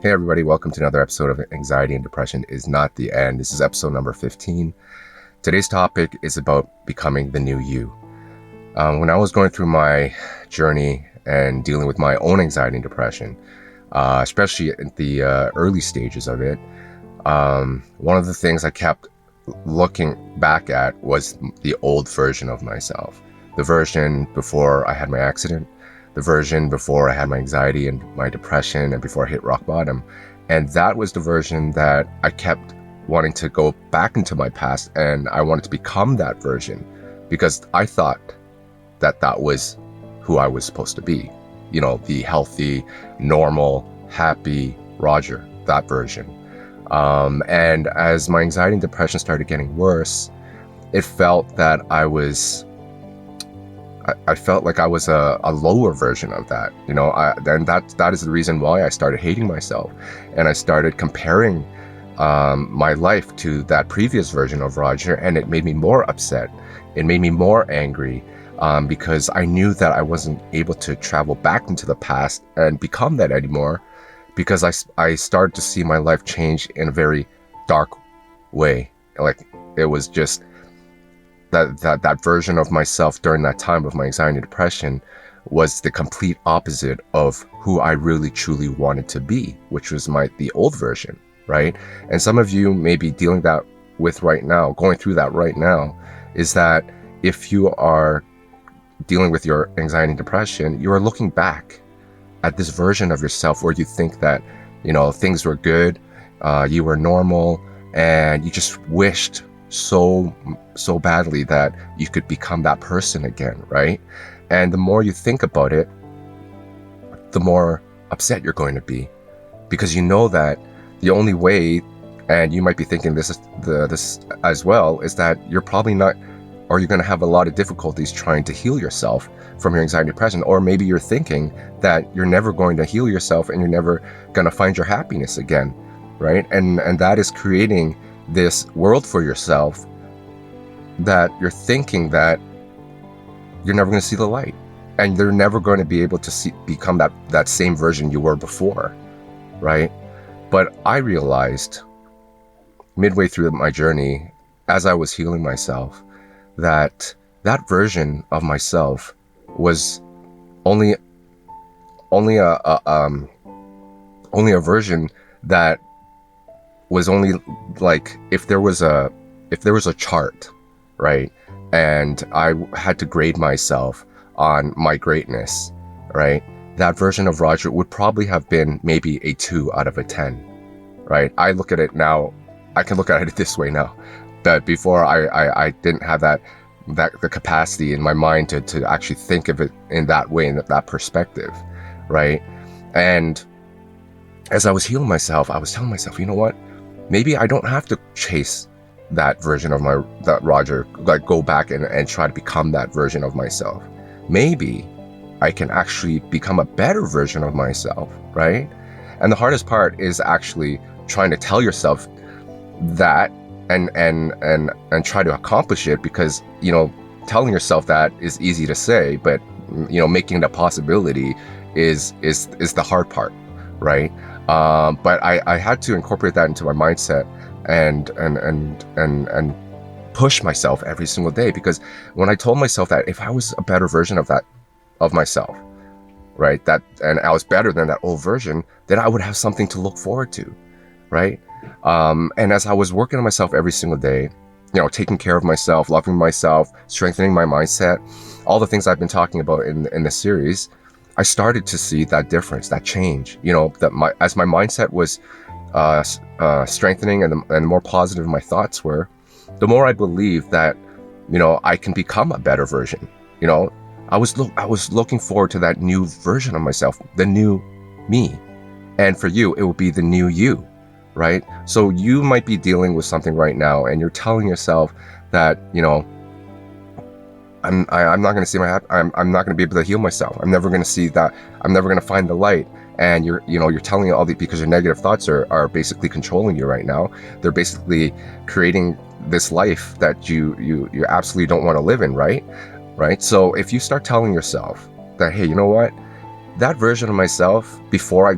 Hey everybody, welcome to another episode of Anxiety and Depression is Not the End. This is episode number 15. Today's topic is about becoming the new you. When I was going through my journey and dealing with my own anxiety and depression, especially at the early stages of it, one of the things I kept looking back at was the old version of myself. The version before I had my accident, the version before I had my anxiety and my depression and before I hit rock bottom. And that was the version that I kept wanting to go back into my past, and I wanted to become that version because I thought that that was who I was supposed to be. You know, the healthy, normal, happy Roger, that version. And as my anxiety and depression started getting worse, it felt that I felt like I was a lower version of that, you know. And that is the reason why I started hating myself, and I started comparing my life to that previous version of Roger, and it made me more upset. It made me more angry because I knew that I wasn't able to travel back into the past and become that anymore, because I started to see my life change in a very dark way. Like, it was just that version of myself during that time of my anxiety and depression was the complete opposite of who I really truly wanted to be, which was the old version, right? And some of you may be dealing that with right now, going through that right now, is that if you are dealing with your anxiety and depression, you are looking back at this version of yourself where you think that, you know, things were good, you were normal, and you just wished so badly that you could become that person again, right? And the more you think about it, the more upset you're going to be, because you know that the only way, and you might be thinking this as well, is that you're probably not, or you're going to have a lot of difficulties trying to heal yourself from your anxiety and depression. Or maybe you're thinking that you're never going to heal yourself and you're never going to find your happiness again, right? And that is creating this world for yourself that you're thinking that you're never going to see the light, and you're never going to be able to become that same version you were before, right? But I realized midway through my journey, as I was healing myself, that version of myself was only a version that was only like, if there was a chart, right, and I had to grade myself on my greatness, right, that version of Roger would probably have been maybe a 2 out of a 10, right? I look at it now, I can look at it this way now, but before I didn't have the capacity in my mind to actually think of it in that way, in that perspective, right? And as I was healing myself, I was telling myself, you know what? Maybe I don't have to chase that version of that Roger, like go back and try to become that version of myself. Maybe I can actually become a better version of myself, right? And the hardest part is actually trying to tell yourself that and try to accomplish it, because, you know, telling yourself that is easy to say, but, you know, making it a possibility is the hard part, right? But I had to incorporate that into my mindset and push myself every single day, because when I told myself that if I was a better version of myself, right, and I was better than that old version, then I would have something to look forward to, right? And as I was working on myself every single day, you know, taking care of myself, loving myself, strengthening my mindset, all the things I've been talking about in this series, I started to see that difference, that change. You know, that as my mindset was strengthening, and the more positive my thoughts were, the more I believed that, you know, I can become a better version. You know, I was looking forward to that new version of myself, the new me. And for you, it will be the new you, right? So you might be dealing with something right now, and you're telling yourself that, you know, I'm not going to see I'm not going to be able to heal myself. I'm never going to see that. I'm never going to find the light. And you're telling it all because your negative thoughts are basically controlling you right now. They're basically creating this life that you absolutely don't want to live in, right? So if you start telling yourself that, hey, you know what? that version of myself before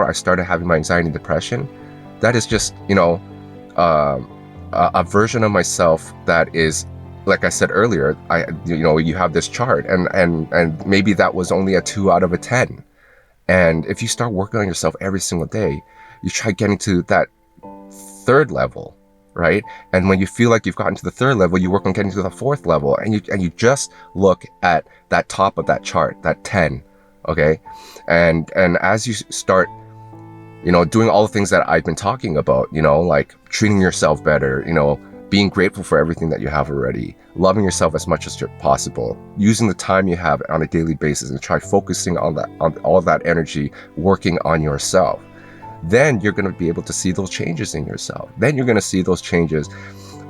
I started having my anxiety and depression, that is just, uh, a version of myself that is, like I said earlier, you have this chart, and maybe that was only a 2 out of a 10. And if you start working on yourself every single day, you try getting to that third level, right? And when you feel like you've gotten to the third level, you work on getting to the fourth level, and you just look at that top of that chart, that 10, okay? And as you start, doing all the things that I've been talking about, like treating yourself better, being grateful for everything that you have already, loving yourself as much as possible, using the time you have on a daily basis and try focusing on all that energy, working on yourself, then you're going to be able to see those changes in yourself. Then you're going to see those changes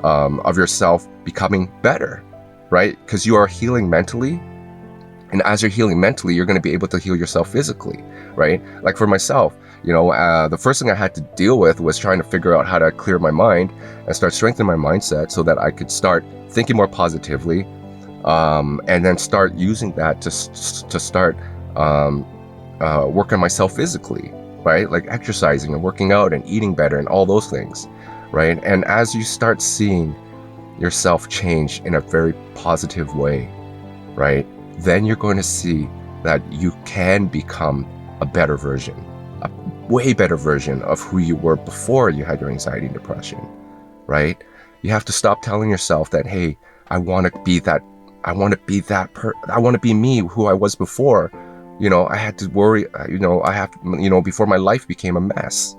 of yourself becoming better, right? Because you are healing mentally. And as you're healing mentally, you're going to be able to heal yourself physically, right? Like for myself, the first thing I had to deal with was trying to figure out how to clear my mind and start strengthening my mindset so that I could start thinking more positively, and then start using that to start working on myself physically, right? Like exercising and working out and eating better and all those things, right? And as you start seeing yourself change in a very positive way, right, then you're going to see that you can become a better version, a way better version of who you were before you had your anxiety and depression, right? You have to stop telling yourself that, hey, I want to be I want to be me, who I was before. I had to worry, before my life became a mess,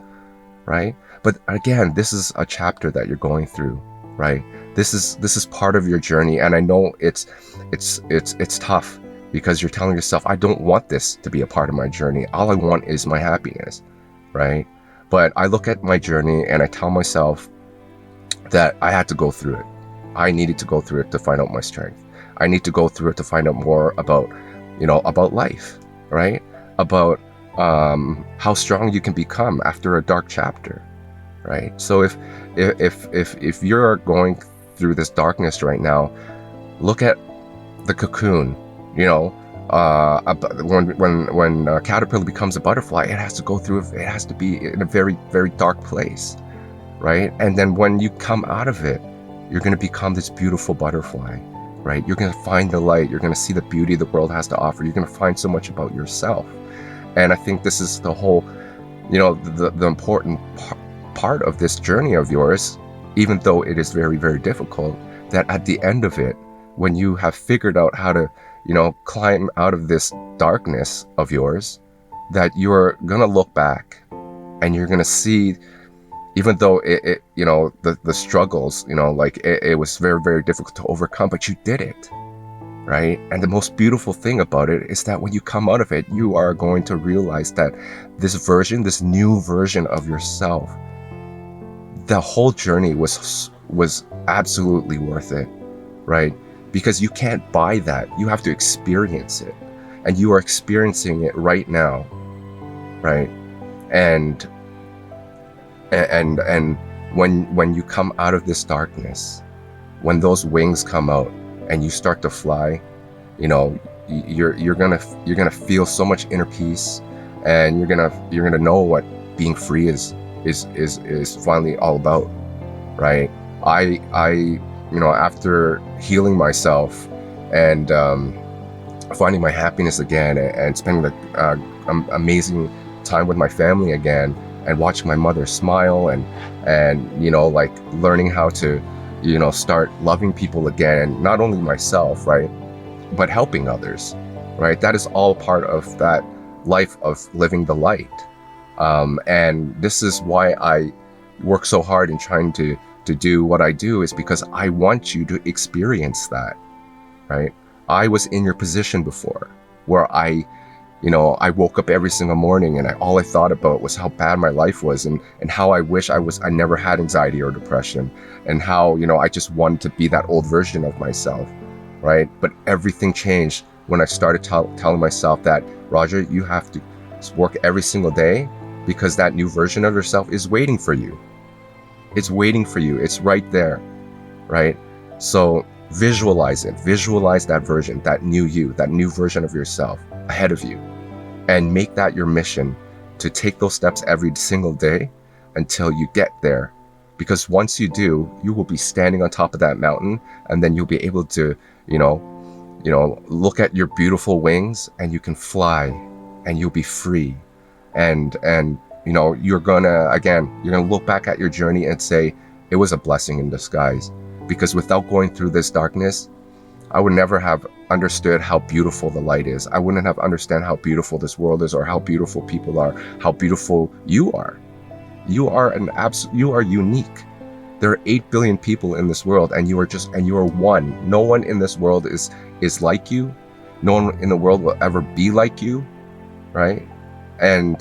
right? But again, this is a chapter that you're going through, right? This is part of your journey, and I know it's tough because you're telling yourself, I don't want this to be a part of my journey. All I want is my happiness, right? But I look at my journey and I tell myself that I had to go through it. I needed to go through it to find out my strength. I need to go through it to find out more about life, right? About how strong you can become after a dark chapter, right? So if you're going through this darkness right now, look at the cocoon. When a caterpillar becomes a butterfly, it has to be in a very, very dark place, right? And then when you come out of it, you're going to become this beautiful butterfly, right? You're going to find the light. You're going to see the beauty the world has to offer. You're going to find so much about yourself. And I think this is the whole, the important part of this journey of yours, even though it is very, very difficult, that at the end of it, when you have figured out how to, climb out of this darkness of yours, that you're going to look back and you're going to see, even though the struggles, it was very, very difficult to overcome, but you did it, right? And the most beautiful thing about it is that when you come out of it, you are going to realize that this new version of yourself, the whole journey was absolutely worth it, right? Because you can't buy that. You have to experience it. And you are experiencing it right now, right? And when you come out of this darkness, when those wings come out and you start to fly, you're gonna feel so much inner peace, and you're gonna know what being free is finally all about, right? I after healing myself and finding my happiness again, and spending the amazing time with my family again, and watching my mother smile, and learning how to start loving people again, not only myself, right, but helping others, right? That is all part of that life of living the light. And this is why I work so hard in trying to do what I do, is because I want you to experience that, right? I was in your position before, where I woke up every single morning and all I thought about was how bad my life was, and how I wish I never had anxiety or depression, and how, I just wanted to be that old version of myself, right? But everything changed when I started telling myself that, Roger, you have to work every single day, because that new version of yourself is waiting for you. It's waiting for you. It's right there, right? So visualize it. Visualize that version, that new you, that new version of yourself ahead of you. and make that your mission to take those steps every single day until you get there. Because once you do, you will be standing on top of that mountain, and then you'll be able to, look at your beautiful wings, and you can fly, and you'll be free. And you're gonna look back at your journey and say, it was a blessing in disguise. Because without going through this darkness, I would never have understood how beautiful the light is. I wouldn't have understood how beautiful this world is, or how beautiful people are, how beautiful you are. You are unique. There are 8 billion people in this world, and you are one. No one in this world is like you. No one in the world will ever be like you, right? And,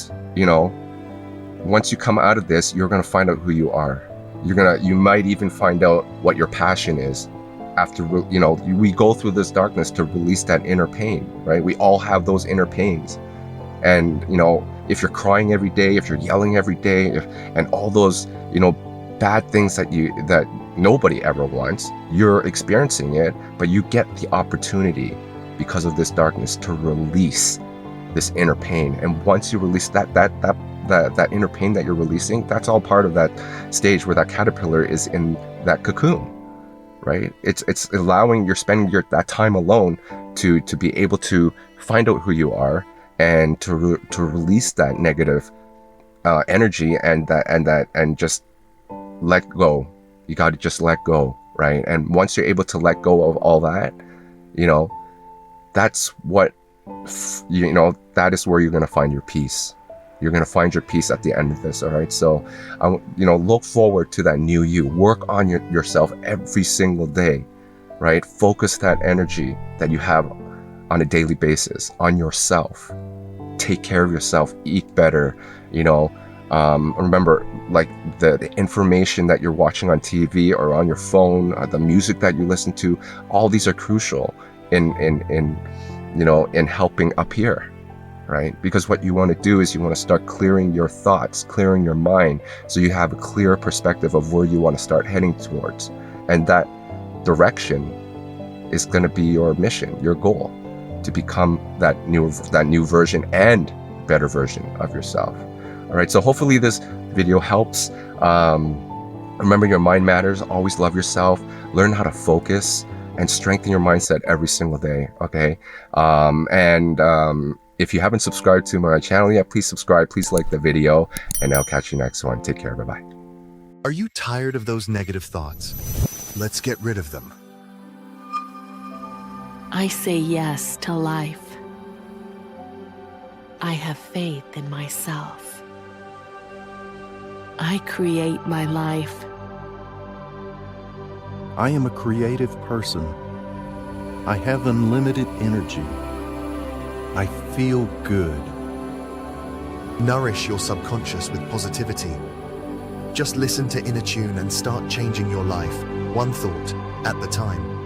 once you come out of this, you're going to find out who you are. You might even find out what your passion is. After, we go through this darkness to release that inner pain, right? We all have those inner pains. And, if you're crying every day, if you're yelling every day, and all those, bad things that nobody ever wants, you're experiencing it, but you get the opportunity because of this darkness to release this inner pain. And once you release that inner pain that you're releasing, that's all part of that stage where that caterpillar is in that cocoon. Right? It's allowing you're spending that time alone to be able to find out who you are, and to release that negative energy and just let go. You got to just let go, right? And once you're able to let go of all that, that's what that is where you're going to find your peace. You're going to find your peace at the end of this. All right. So, look forward to that new you. Work on yourself every single day, right? Focus that energy that you have on a daily basis on yourself. Take care of yourself, eat better, remember, like the information that you're watching on TV or on your phone, the music that you listen to, all these are crucial in helping up here. Right? Because what you want to do is you want to start clearing your thoughts, clearing your mind, so you have a clear perspective of where you want to start heading towards. And that direction is going to be your mission, your goal, to become that new version and better version of yourself. All right. So hopefully this video helps. Remember, your mind matters. Always love yourself. Learn how to focus and strengthen your mindset every single day. Okay. If you haven't subscribed to my channel yet, please subscribe, please like the video, and I'll catch you next one. Take care. Bye-bye. Are you tired of those negative thoughts? Let's get rid of them. I say yes to life. I have faith in myself. I create my life. I am a creative person. I have unlimited energy. I feel good. Nourish your subconscious with positivity. Just listen to Inner Tune and start changing your life, one thought at a time.